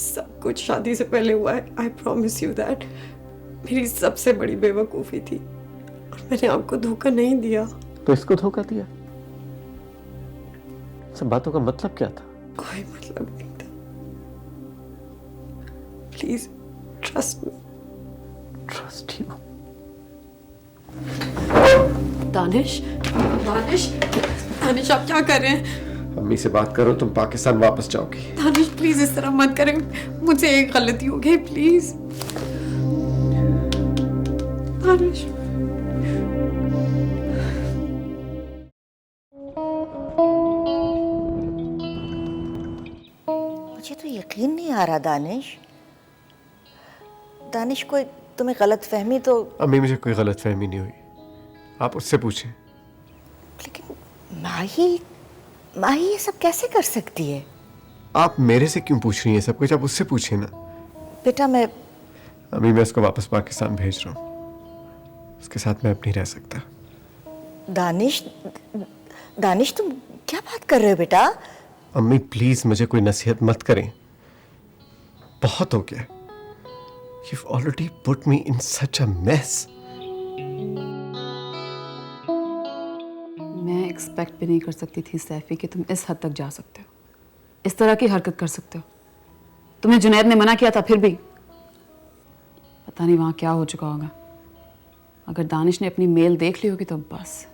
सब कुछ शादी से पहले हुआ है। I promise you that. मेरी सबसे बड़ी बेवकूफ़ी थी और मैंने आपको धोखा नहीं दिया। तो इसको धोखा दिया? सब बातों का मतलब क्या था? कोई मतलब नहीं था। Please trust me. Trust you? Danish, Danish, Danish आप क्या कर रहे हैं? अम्मी से बात करो, तुम पाकिस्तान वापस जाओगी। दानिश प्लीज इस तरह मत करें, मुझे एक गलती हो गई, प्लीज। दानिश मुझे तो यकीन नहीं आ रहा दानिश। दानिश कोई तुम्हें गलत फहमी तो। अम्मी मुझे कोई गलत फहमी नहीं हुई, आप उससे पूछें। लेकिन माही माही ये सब कैसे कर सकती है? आप मेरे से क्यों पूछ रही हैं सब कुछ? आप उससे पूछिए ना। बेटा मैं अम्मी मैं उसको वापस पाकिस्तान भेज रहा हूँ, उसके साथ मैं अब नहीं रह सकता। दानिश दानिश तुम क्या बात कर रहे हो बेटा? अम्मी प्लीज मुझे कोई नसीहत मत करें, बहुत हो गया। You've already put me in such a mess. मैं एक्सपेक्ट भी नहीं कर सकती थी सैफी कि तुम इस हद तक जा सकते हो, इस तरह की हरकत कर सकते हो। तुम्हें जुनैद ने मना किया था, फिर भी पता नहीं वहां क्या हो चुका होगा। अगर दानिश ने अपनी मेल देख ली होगी तो बस।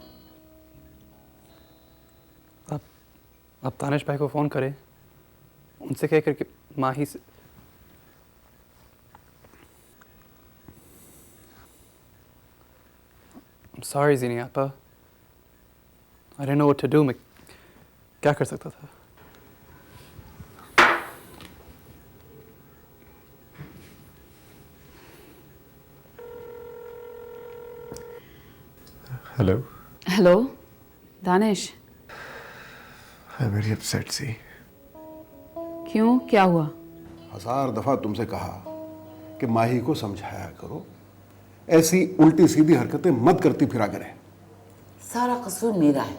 आप दानिश भाई को फ़ोन करें, उनसे कह करके माही से। I'm sorry ज़ीनी आपा, I didn't know what to do। मैं क्या कर सकता था? Hello. Hello Danish. I'm very upset सी। क्यों, क्या हुआ? 1000 दफा तुमसे कहा कि माही को समझाया करो, ऐसी उल्टी सीधी हरकतें मत करती फिरा करें। सारा कसूर मेरा है।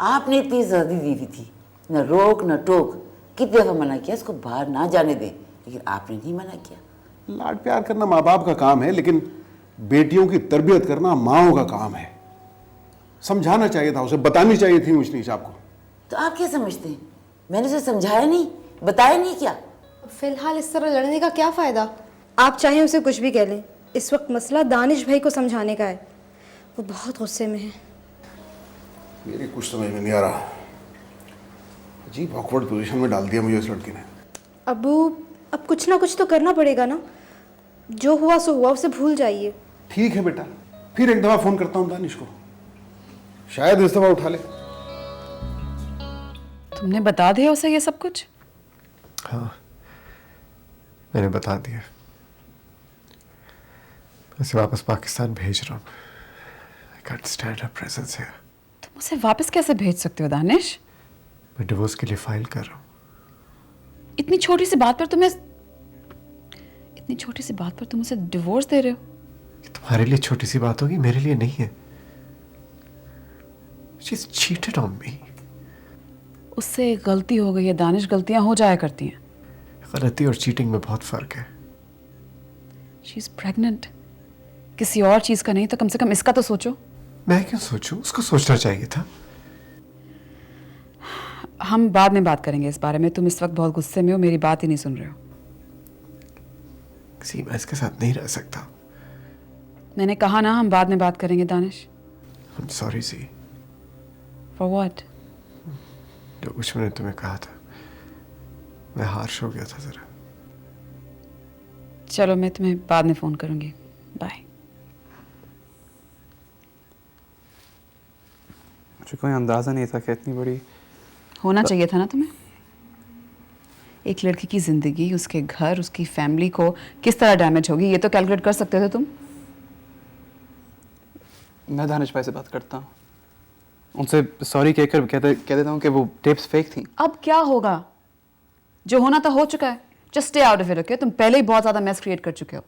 आपने इतनी आज़ादी दी हुई थी, न रोक न टोक। कितनी दफ़ा मना किया इसको बाहर ना जाने दें, लेकिन आपने नहीं मना किया। लाड प्यार करना माँ बाप का काम है, लेकिन बेटियों की तरबियत करना माओं का काम है। समझाना चाहिए था उसे, बतानी चाहिए थी ऊंच नीच आपको। तो आप क्या समझते हैं, मैंने उसे समझाया नहीं, बताया नहीं क्या? फिलहाल इस तरह लड़ने का क्या फ़ायदा? आप चाहें उसे कुछ भी कह लें, इस वक्त मसला दानिश भाई को समझाने का है। वो बहुत गुस्से में है। मेरी कुछ समझ में नहीं आ रहा, अजीब ऑकवर्ड पोजीशन में डाल दिया मुझे इस लड़की ने। अबू अब कुछ ना कुछ तो करना पड़ेगा ना। जो हुआ सो हुआ, उसे भूल जाइए। ठीक है बेटा, फिर एक दफा फोन करता हूँ दानिश को, शायद इस दफा उठा ले। तुमने बता दिया उसे ये सब कुछ? हाँ मैंने बता दिया। मैं उसे वापस पाकिस्तान भेज रहा हूँ। I can't stand her presence here. तुम उसे वापस कैसे भेज सकते हो दानिश? मैं डिवोर्स के लिए फाइल कर रहा हूँ। इतनी छोटी सी बात पर तुम उसे डिवोर्स दे रहे हो? ये तुम्हारे लिए छोटी सी बात होगी, मेरे लिए नहीं है। She's cheated on me. उससे एक गलती हो गई है दानिश, गलतियां हो जाया करती हैं। गलती और चीटिंग में बहुत फर्क है। शी इज प्रेग्नेंट, किसी और चीज का नहीं तो कम से कम इसका तो सोचो। मैं क्यों सोचूं? उसको सोचना चाहिए था। हम बाद में बात करेंगे इस बारे में। तुम इस वक्त बहुत गुस्से में हो, मेरी बात ही नहीं सुन रहे हो। सी मैं इसके साथ नहीं रह सकता। मैंने कहा ना हम बाद में बात करेंगे Danish. I'm sorry C. For what? जो कुछ मैंने तुम्हें कहा था, मैं हार्श हो गया था जरा। चलो मैं तुम्हें बाद में फोन करूंगी, बाय। मुझे कोई अंदाज़ा नहीं था कि इतनी बड़ी। होना चाहिए था ना तुम्हें। एक लड़की की जिंदगी, उसके घर, उसकी फैमिली को किस तरह डैमेज होगी ये तो कैलकुलेट कर सकते थे तुम। मैं दानिश भाई से बात करता हूँ, उनसे सॉरी कहकर कह देता हूँ कि वो टेप्स फेक थी। अब क्या होगा? जो होना था हो चुका है। Just stay out of it, okay? तुम पहले ही बहुत ज्यादा मेस क्रिएट कर चुके हो।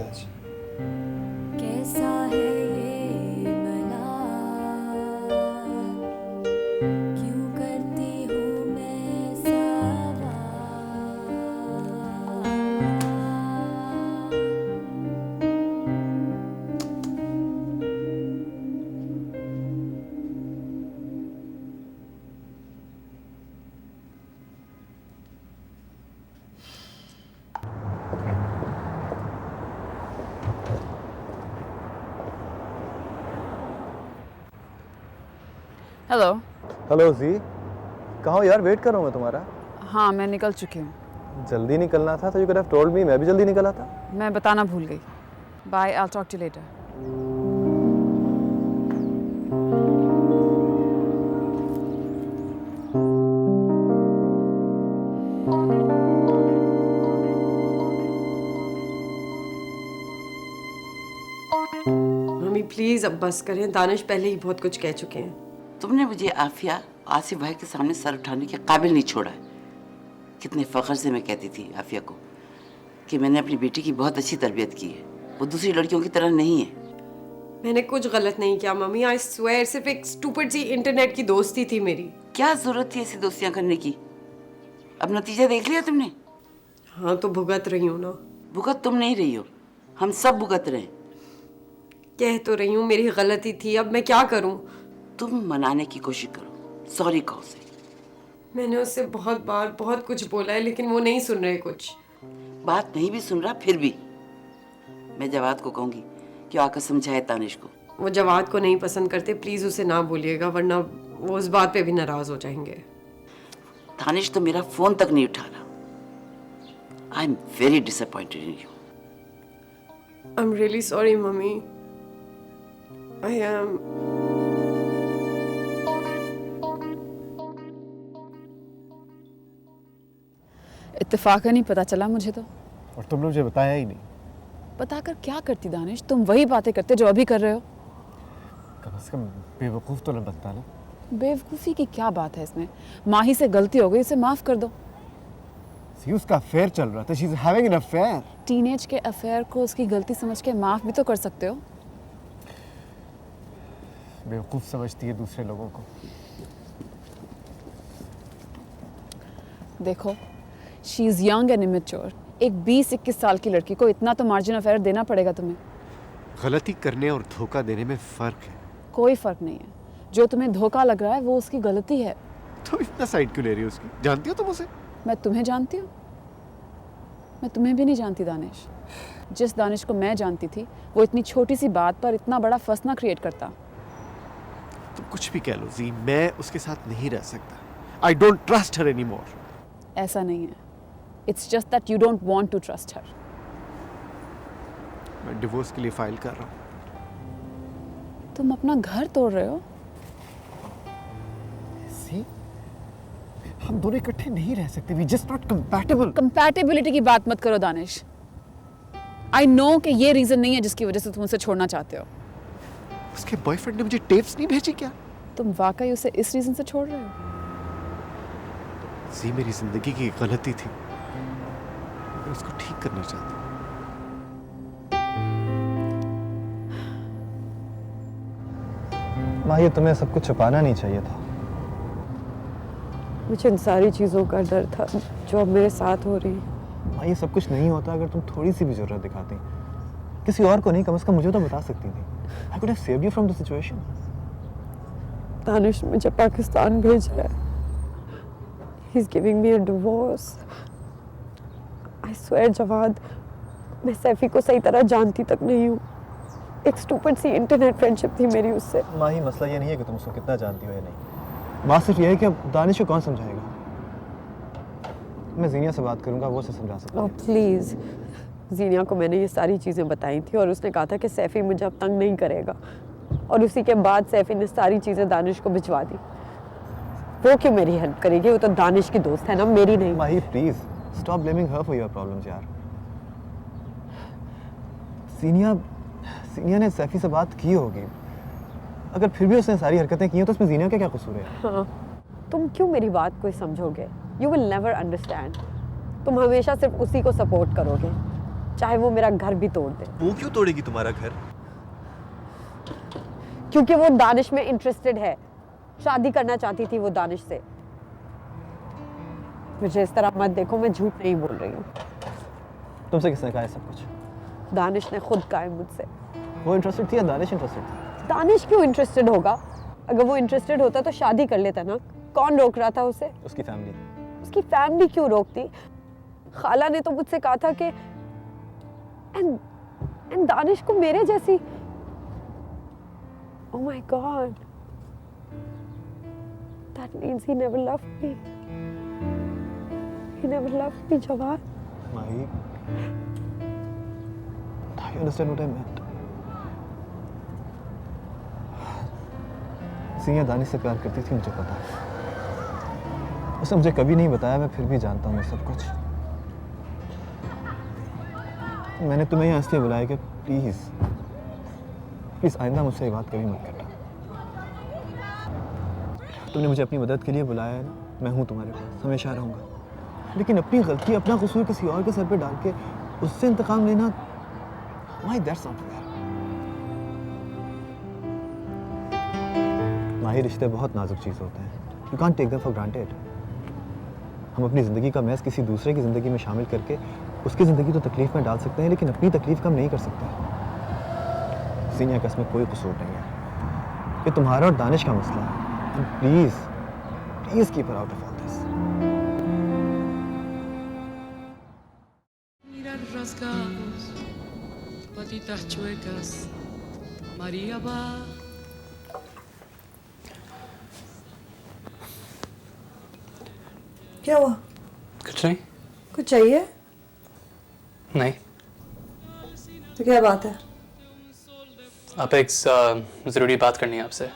आज। कैसा है ये मला, क्यों करती हूँ मैं सवाल। हेलो। हेलो जी, कहाँ हो यार? वेट कर रहा हूँ मैं तुम्हारा। हाँ, मैं निकल चुकी हूँ। जल्दी निकलना था तो you could have told me, मैं भी जल्दी निकला था। मैं बताना भूल गई। Bye, I will talk to you later. Mummy please अब बस करें, दानिश पहले ही बहुत कुछ कह चुके हैं। तुमने मुझे आफिया आसिफ भाई के सामने सर उठाने के काबिल नहीं छोड़ा है। कितने फ़ख्र से मैं कहती थी आफिया को कि मैंने अपनी बेटी की बहुत अच्छी तरबियत की है, वो दूसरी लड़कियों की तरह नहीं है। मैंने कुछ गलत नहीं किया मम्मी, आई स्वेयर, सिर्फ एक स्टूपिड सी इंटरनेट की दोस्ती थी मेरी। क्या जरूरत थी ऐसी दोस्तियां करने की? अब नतीजा देख लिया तुमने। हाँ तो भुगत रही हूँ ना। भुगत तुम नहीं रही हो, हम सब भुगत रहे हैं। कह तो रही हूँ मेरी गलती थी, अब मैं क्या करूँ? तुम मनाने की कोशिश करो, सॉरी कहो उसे। मैंने उससे बहुत बार बहुत कुछ बोला है लेकिन वो नहीं सुन रहे कुछ। बात नहीं भी सुन रहा फिर भी मैं जवाद को कहूंगी कि आकर समझाए तानिश को। वो जवाद को नहीं पसंद करते, प्लीज उसे ना बोलिएगा वरना वो उस बात पे भी नाराज हो जाएंगे। तानिश तो मेरा फोन तक नहीं उठा रहा। I am very disappointed in you. I am really sorry mummy. I am. इत्तेफाकन ही पता चला मुझे तो। और तुमने मुझे बताया ही नहीं। बताकर क्या करती दानिश? तुम वही बातें करते जो अभी कर रहे हो। कम से कम बेवकूफ़ तो न बनता ना। बेवकूफ़ी की क्या बात है इसमें? माही से गलती हो गई, उसे माफ़ कर दो। उसका अफेयर चल रहा था, she is having an affair. Teenage के अफेयर को उसकी गलती समझ के माफ़ भी तो कर सकते हो। बेवकूफ़ समझती है दूसरे लोगों को। देखो, she is young and immature. एक 20-21 साल की लड़की को इतना तो मार्जिन ऑफ एरर देना पड़ेगा तुम्हें। गलती करने और धोखा देने में फ़र्क है। कोई फ़र्क नहीं है। जो तुम्हें धोखा लग रहा है वो उसकी गलती है। तो इतना साइड क्यों ले रही हो उसकी? जानती हो तुम उसे? मैं तुम्हें जानती हूँ? मैं तुम्हें भी नहीं जानती दानिश। जिस दानिश को मैं जानती थी वो इतनी छोटी सी बात पर इतना बड़ा फंस ना क्रिएट करता। तुम कुछ भी कह लो जी, मैं उसके साथ नहीं रह सकता। I don't trust her any more. ऐसा नहीं है। It's just that you don't want to trust her. मैं डिवोर्स के लिए फाइल कर रहा हूँ। तुम अपना घर तोड़ रहे हो। सी, हम दोनों इकट्ठे नहीं रह सकते। We just not compatible. Compatibility की बात मत करो दानिश। आई नो कि ये रीजन नहीं है जिसकी वजह से तुम उसे छोड़ना चाहते हो। उसके बॉयफ्रेंड ने मुझे टेप्स नहीं भेजी क्या? तुम वाकई उसे इस रीजन से छोड़ रहे हो? जी, मेरी जिंदगी की गलती थी, मैं उसको ठीक करना चाहता हूँ। माँ, ये तुम्हें सब कुछ छुपाना नहीं चाहिए था। मुझे इन सारी चीज़ों का डर था जो अब मेरे साथ हो रही है। माँ, ये सब कुछ नहीं होता अगर तुम थोड़ी सी भी जरूरत दिखाती। किसी और को नहीं, कम से कम मुझे तो बता सकती थी। I could have saved you from the situation. Danish मुझे पाकिस्तान भेज रहा है। He's giving me a divorce. I swear Jawad, मैं सैफी को सही तरह जानती तक नहीं हूँ। एक स्टूपिड सी इंटरनेट फ्रेंडशिप थी मेरी उससे। माँ, ही मसला ये नहीं है कि तुम उसको कितना जानती हो या नहीं। बात सिर्फ ये है कि अब दानिश को कौन समझाएगा। मैं जीनिया से बात करूंगा, वो उसे समझा सकता है। ओह प्लीज़, जीनिया को मैंने ये सारी चीज़ें बताई थी और उसने कहा था कि सैफी मुझे अब तंग नहीं करेगा। और उसी के बाद सैफी ने सारी चीज़ें दानिश को भिजवा दी। वो क्यों मेरी हेल्प करेगी? वो तो दानिश की दोस्त है ना, मेरी नहीं। Mahi, please stop blaming her for your problems यार। सीनिया ने सैफी से बात की होगी। अगर फिर भी उसने सारी हरकतें की हैं तो उसमें जीनिया का क्या कसूर है? हाँ, तुम क्यों मेरी बात को समझोगे? You will never understand. तुम हमेशा सिर्फ उसी को सपोर्ट करोगे। चाहे वो मेरा घर भी तोड़ दे। वो क्यों तोड़ेगी तुम्हारा घर? क्योंकि वो दानिश में इंटरेस्टेड है, शादी करना चाहती थी वो दानिश से। मुझे इस तरह मत देखो, मैं झूठ नहीं बोल रही हूँ। तुमसे किसने कहा है सब कुछ? दानिश ने खुद कहा है मुझसे। वो इंटरेस्टेड थी या दानिश इंटरेस्टेड थी? दानिश क्यों इंटरेस्टेड होगा? अगर वो इंटरेस्टेड होता तो शादी कर लेता ना। कौन रोक रहा था उसे? उसकी फैमिली। उसकी फैमिली क्यों रोकती? खाला ने तो मुझसे कहा था कि एंड दानिश को मेरे जैसी। Oh my God, that means he never loved me. He never loved me, Jawad. Mahi, do you understand what I meant? Singh Danish से प्यार करती थी, मुझे पता है। उसने मुझे कभी नहीं बताया, मैं फिर भी जानता हूँ सब कुछ। मैंने तुम्हें यहाँ इसलिए बुलाया कि प्लीज आइंदा मुझसे ये बात कभी मत करना। तुमने मुझे अपनी मदद के लिए बुलाया है ना, मैं हूँ तुम्हारे पास, हमेशा रहूँगा। लेकिन अपनी गलती, अपना कसूर किसी और के सर पे डाल के उससे इंतकाम लेना, Mahi that's not fair. Mahi, रिश्ते बहुत नाजुक चीज़ होते हैं। You can't take them for granted. हम अपनी ज़िंदगी का मैस किसी दूसरे की ज़िंदगी में शामिल करके उसकी ज़िंदगी तो तकलीफ़ में डाल सकते हैं, लेकिन अपनी तकलीफ़ कम नहीं कर सकते। सीनिया का इसमें कोई कसूर नहीं है। ये तुम्हारा और दानिश का मसला है। Please keep her out of all this. Mirar rasgados, patitas chuecas, María va. क्या हुआ? कुछ नहीं। कुछ चाहिए? नहीं। तो क्या बात है? आप एक ज़रूरी बात करनी है आपसे।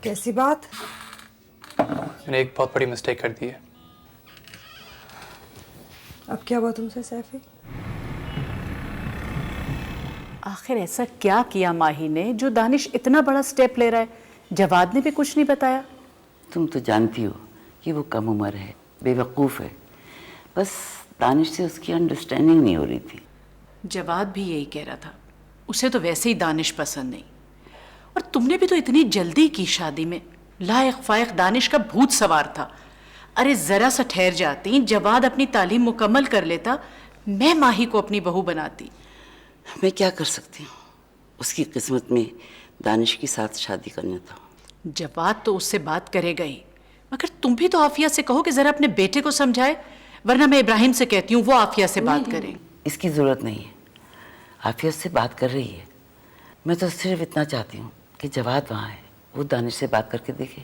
कैसी बात? मैंने एक बहुत बड़ी मिस्टेक कर दी है। अब क्या हुआ तुमसे सैफी? आखिर ऐसा क्या किया माही ने जो दानिश इतना बड़ा स्टेप ले रहा है? जवाद ने भी कुछ नहीं बताया। तुम तो जानती हो कि वो कम उम्र है, बेवकूफ़ है। बस दानिश से उसकी अंडरस्टैंडिंग नहीं हो रही थी। जवाद भी यही कह रहा था, उसे तो वैसे ही दानिश पसंद नहीं। और तुमने भी तो इतनी जल्दी की शादी में। लायक फायक दानिश का भूत सवार था। अरे ज़रा सा ठहर जाती, जवाद अपनी तालीम मुकम्मल कर लेता, मैं माही को अपनी बहू बनाती। मैं क्या कर सकती हूँ? उसकी किस्मत में दानिश के साथ शादी करना था। जवाद तो उससे बात करेगा ही, मगर तुम भी तो आफिया से कहो कि ज़रा अपने बेटे को समझाए, वरना मैं इब्राहिम से कहती हूँ वो आफिया से बात करें। इसकी ज़रूरत नहीं है, आफिया से बात कर रही है। मैं तो सिर्फ इतना चाहती हूँ कि जवाद वहाँ है, वो दानिश से बात करके देखे।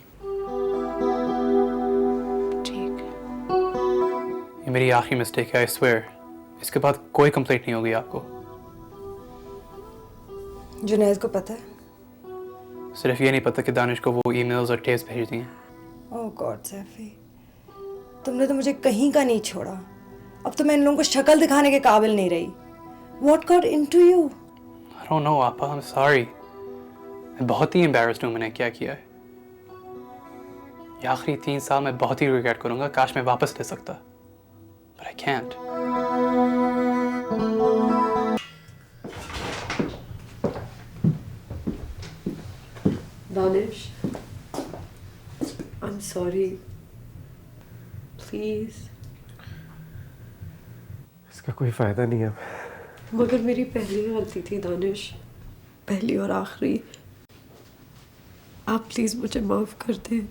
ठीक। ये मेरी आखिरी मिस्टेक है, आई स्वेयर। इसके बाद कोई कंप्लेंट नहीं होगी आपको। जुनैद को पता है? सिर्फ ये नहीं पता कि दानिश को वो ईमेल्स और टेप्स भेज दिए। ओह गॉड सैफी, तुमने तो मुझे कहीं का नहीं छोड़ा। अब तो मैं इन लोगों को शक्ल दिखाने के काबिल नहीं रही। What got into you? I don't know, आपा, I'm sorry. मैं बहुत ही embarrassed हूँ मैंने क्या किया है। ये आखिरी 3 साल मैं बहुत ही रिग्रेट करूँगा, काश मैं वापस ले सकता। But I can't. Danish, I'm sorry. Please. इसका कोई फायदा नहीं है। मगर मेरी पहली गलती थी दानिश, पहली और आखिरी। आप प्लीज मुझे माफ कर दें।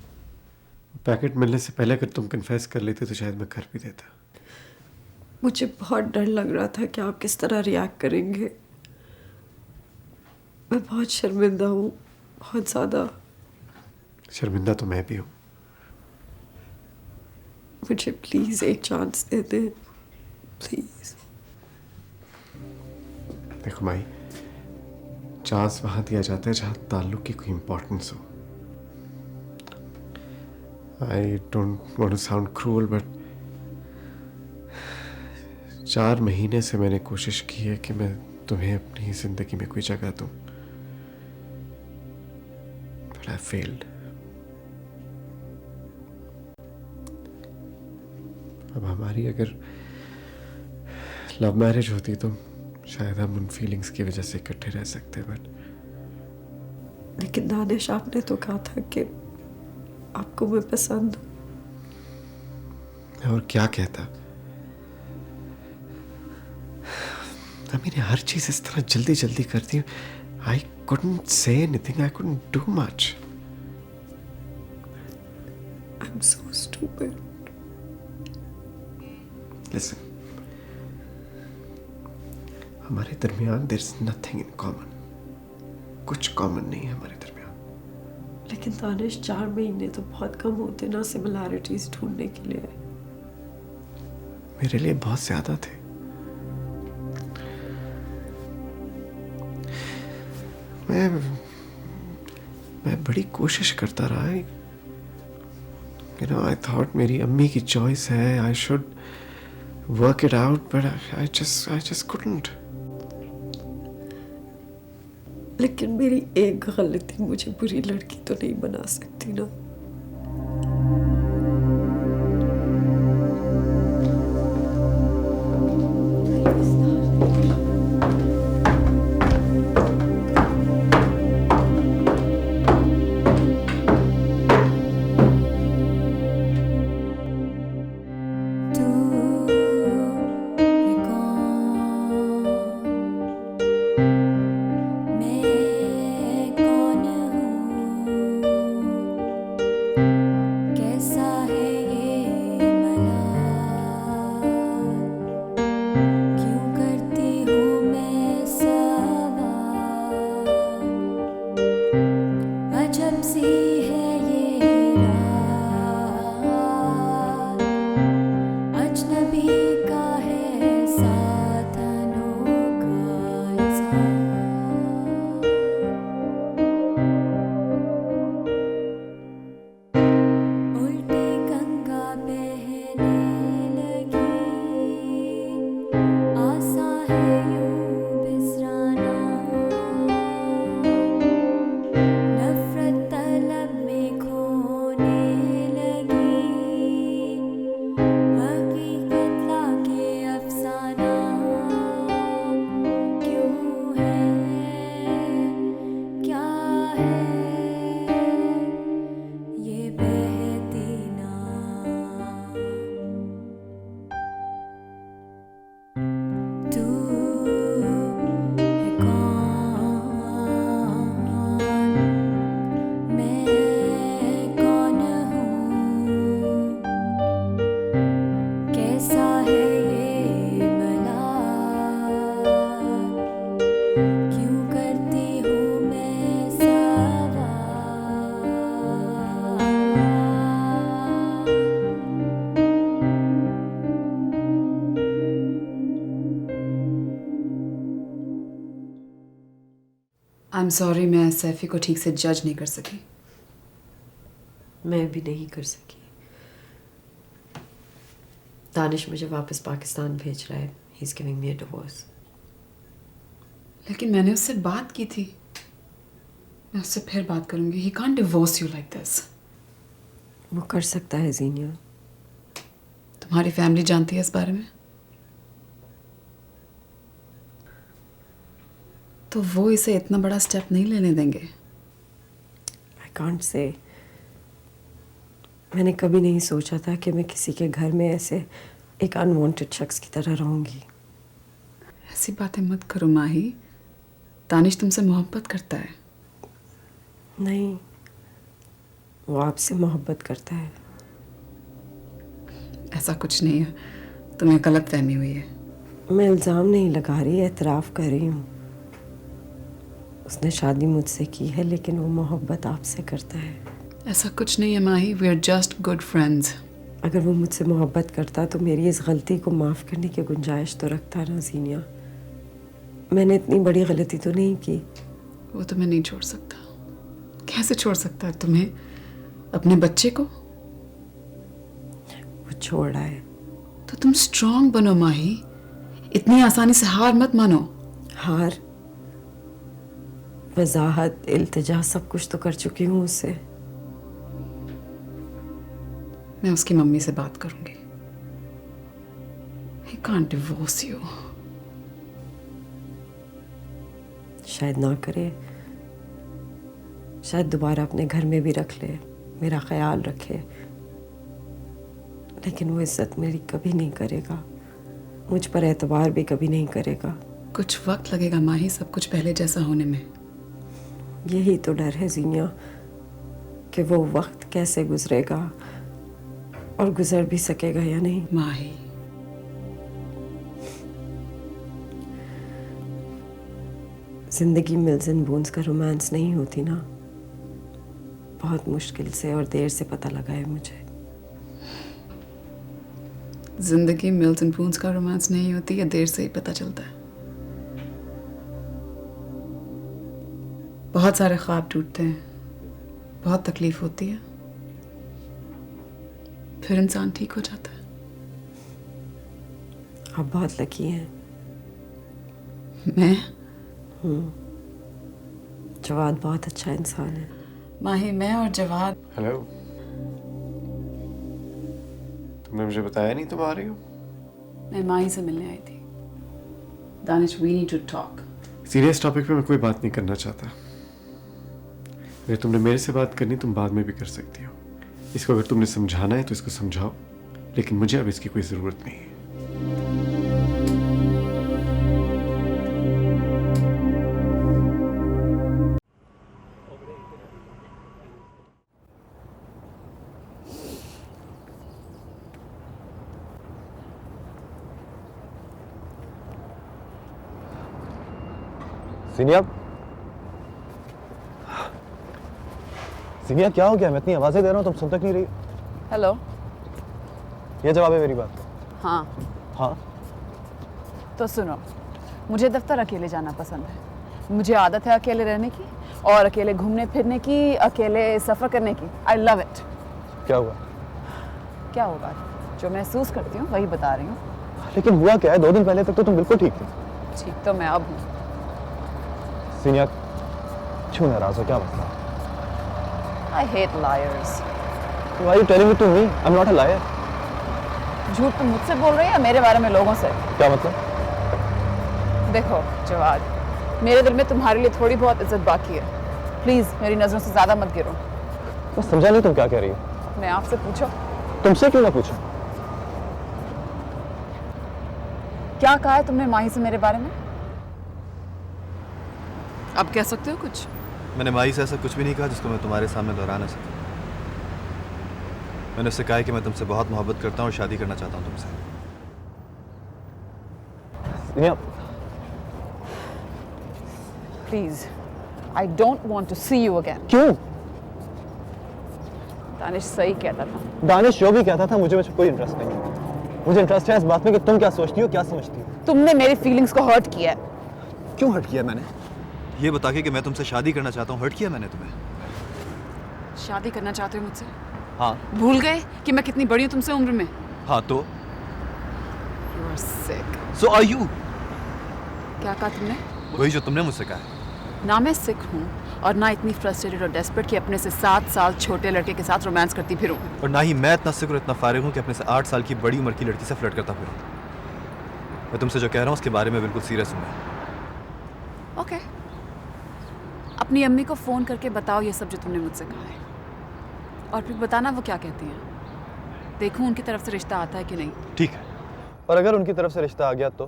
पैकेट मिलने से पहले अगर तुम कन्फेस कर लेते तो शायद मैं कर भी देता। मुझे बहुत डर लग रहा था कि आप किस तरह रिएक्ट करेंगे। मैं बहुत शर्मिंदा हूँ, बहुत ज़्यादा। शर्मिंदा तो मैं भी हूँ। मुझे प्लीज एक चांस दे दें, प्लीज। देखो माई, चांस वहां दिया जाता है जहां ताल्लुक की कोई इंपॉर्टेंस हो। I don't want to sound cruel, but 4 महीने से मैंने कोशिश की है कि मैं तुम्हें अपनी जिंदगी में कोई जगह दूं, बट आई फेल्ड। अब हमारी अगर लव मैरिज होती तो शायद हम उन फीलिंग्स की वजह से इकट्ठे रह सकते, बट लेकिन दानिश, आपने तो कहा था कि आपको मैं पसंद हूँ। मैं और क्या कहता? मैंने हर चीज इस तरह जल्दी जल्दी कर दी। I couldn't say anything. I couldn't do much. I'm so stupid. Listen. हमारे दरमियान there's nothing in common. कुछ कॉमन नहीं है हमारे दरमियान। लेकिन दानिश, 4 महीने तो बहुत कम होते ना सिमिलैरिटीज ढूंढने के लिए। मेरे लिए बहुत ज्यादा थे। मैं बड़ी कोशिश करता रहा। I thought मेरी अम्मी की चॉइस है, I should work it out, but I just couldn't. लेकिन मेरी एक गलती मुझे बुरी लड़की तो नहीं बना सकती ना। I'm sorry, मैं सैफी को ठीक से जज नहीं कर सकी। मैं भी नहीं कर सकी। दानिश मुझे वापस पाकिस्तान भेज रहा है। He's giving me a divorce. लेकिन मैंने उससे बात की थी। मैं उससे फिर बात करूंगी। He can't divorce you like this. वो कर सकता है जीनिया। तुम्हारी फैमिली जानती है इस बारे में? तो वो इसे इतना बड़ा स्टेप नहीं लेने देंगे। I can't say. मैंने कभी नहीं सोचा था कि मैं किसी के घर में ऐसे एक अनवांटेड शख्स की तरह रहूंगी। ऐसी बातें मत करो माही। दानिश तुमसे मोहब्बत करता है। नहीं, वो आपसे मोहब्बत करता है। ऐसा कुछ नहीं है, तुम्हें गलत फहमी हुई है। मैं इल्ज़ाम नहीं लगा रही, एतराफ़ कर रही हूँ। उसने शादी मुझसे की है, लेकिन वो मोहब्बत आपसे करता है। ऐसा कुछ नहीं है Mahi, we are just good friends. अगर वो मुझसे मोहब्बत करता तो मेरी इस गलती को माफ़ करने की गुंजाइश तो रखता ना जीनिया। मैंने इतनी बड़ी गलती तो नहीं की। वो तुम्हें नहीं छोड़ सकता। कैसे छोड़ सकता है तुम्हें? अपने बच्चे को? वो छोड़ रहा है। तो तुम स्ट्रांग बनो माही। इतनी आसानी से हार मत मानो। हार, वजाहत, इल्तिजा सब कुछ तो कर चुकी हूँ उससे। मैं उसकी मम्मी से बात करूंगी। He can't divorce you. शायद ना करे, शायद दोबारा अपने घर में भी रख ले, मेरा ख्याल रखे, लेकिन वो इज्जत मेरी कभी नहीं करेगा, मुझ पर एतबार भी कभी नहीं करेगा। कुछ वक्त लगेगा माही सब कुछ पहले जैसा होने में। यही तो डर है जीनिया कि वो वक्त कैसे गुजरेगा और गुजर भी सकेगा या नहीं। माही जिंदगी मिल्स एंड बोन्स का रोमांस नहीं होती ना, बहुत मुश्किल से और देर से पता लगा है मुझे। जिंदगी मिल्स एंड पून्स का रोमांस नहीं होती, या देर से ही पता चलता है। बहुत सारे ख्वाब टूटते हैं, बहुत तकलीफ होती है, फिर इंसान ठीक हो जाता है। आप बहुत लकी हैं। मैं जवाद बहुत अच्छा इंसान है। माही, मैं और जवाद। हेलो, तुमने मुझे बताया नहीं तुम आ रही हो? मैं माही से मिलने आई थी। Danish, we need to talk. Serious topic पे मैं कोई बात नहीं करना चाहता। अगर तुमने मेरे से बात करनी तुम बाद में भी कर सकती हो। इसको अगर तुमने समझाना है तो इसको समझाओ, लेकिन मुझे अब इसकी कोई ज़रूरत नहीं है। सीनिया, सीनिया क्या हो गया? मैं इतनी आवाजें दे रहा हूँ तुम सुन तक नहीं रही। हेलो। ये जवाब है मेरी बात? हाँ। हाँ तो सुनो, मुझे दफ्तर अकेले जाना पसंद है। मुझे आदत है अकेले रहने की और अकेले घूमने फिरने की, अकेले सफ़र करने की। I love it. क्या हुआ? क्या होगा? जो महसूस करती हूँ वही बता रही हूँ। लेकिन हुआ क्या है? 2 दिन पहले तक तो तुम बिल्कुल ठीक थी। ठीक तो मैं अब हूँ। सीनिया क्यों नाराज हो? क्या मसला? I hate liars. Why are you telling it to me? I'm not a liar. झूठ तुम मुझसे बोल रही है या मेरे बारे में लोगों से? क्या मतलब? देखो जवाद, मेरे दिल में तुम्हारे लिए थोड़ी बहुत इज्जत बाकी है। प्लीज मेरी नजरों से ज्यादा मत गिरो। मैं समझा नहीं तुम क्या कह रही हो। मैं आपसे पूछो। तुमसे क्यों ना पूछूं? क्या कहा है तुमने माही से मेरे बारे में? अब कह सकते हो कुछ? मैंने माही से ऐसा कुछ भी नहीं कहा जिसको मैं तुम्हारे सामने दोहरा ना सकूं। मैंने उससे कहा कि मैं तुमसे बहुत मोहब्बत करता हूँ और शादी करना चाहता हूँ तुमसे। Please, I don't want to see you again. क्यों? दानिश सही कहता था। दानिश जो भी कहता था मुझे कोई इंटरेस्ट नहीं। मुझे इंटरेस्ट है इस बात में कि तुम क्या सोचती हो, क्या समझती हो। तुमने मेरी फीलिंग्स को हर्ट किया है। क्यों हर्ट किया मैंने? ये बता के कि मैं तुमसे शादी करना चाहता हूँ, हर्ट किया मैंने तुम्हें? शादी करना चाहते हो मुझसे? हाँ। भूल गए कि मैं कितनी बड़ी हूँ तुमसे उम्र में? हाँ तो? You are sick. So are you? क्या कहा तुमने? वही जो तुमने मुझसे कहा है। ना मैं सिक हूँ और ना इतनी फ्रस्ट्रेटेड और डेस्परेट कि अपने से 7 साल छोटे लड़के के साथ रोमांस करती फिरूं। और ना ही मैं इतना सिक और इतना फारिग हूँ कि अपने से 8 साल की बड़ी उम्र की लड़की से फ्लर्ट करता फिरूं। मैं तुमसे जो कह रहा हूँ उसके बारे में बिल्कुल सीरियस हूँ मैं। ओके। अपनी अम्मी को फ़ोन करके बताओ ये सब जो तुमने मुझसे कहा है, और फिर बताना वो क्या कहती हैं। देखूं उनकी तरफ से रिश्ता आता है कि नहीं। ठीक है, और अगर उनकी तरफ से रिश्ता आ गया तो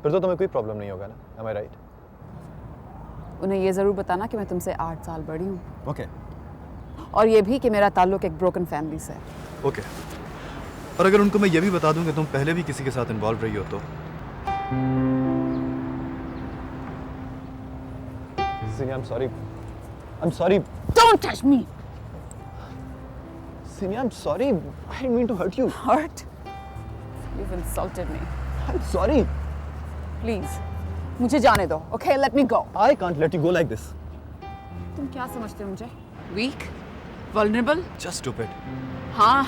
फिर तो तुम्हें कोई प्रॉब्लम नहीं होगा ना? Am I right? उन्हें ये ज़रूर बताना कि मैं तुमसे 8 साल बड़ी हूँ। ओके। और ये भी कि मेरा ताल्लुक एक ब्रोकन फैमिली से है। ओके। और अगर उनको मैं ये भी बता दूं कि तुम पहले भी किसी के साथ इन्वॉल्व रही हो तो? Sini, I'm sorry. I'm sorry. Don't touch me. Sini, I'm sorry. I didn't mean to hurt you. Hurt? You've insulted me. I'm sorry. Please, मुझे जाने दो. Okay, let me go. I can't let you go like this. तुम क्या समझते हो मुझे? Weak? Vulnerable? Just stupid. हाँ,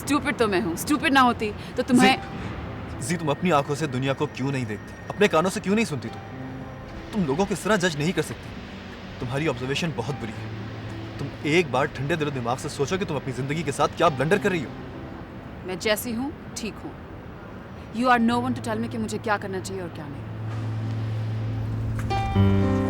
stupid तो मैं हूँ. Stupid ना होती तो तुम्हें... जी, तुम अपनी आंखों से दुनिया को क्यों नहीं देखती? अपने कानों से क्यों नहीं सुनती तुम लोगों को इस तरह जज नहीं कर सकती। तुम्हारी ऑब्जर्वेशन बहुत बुरी है। तुम एक बार ठंडे दिलो दिमाग से सोचो कि तुम अपनी जिंदगी के साथ क्या ब्लंडर कर रही हो। मैं जैसी हूँ ठीक हूँ। You are no one to tell me कि मुझे क्या करना चाहिए और क्या नहीं। है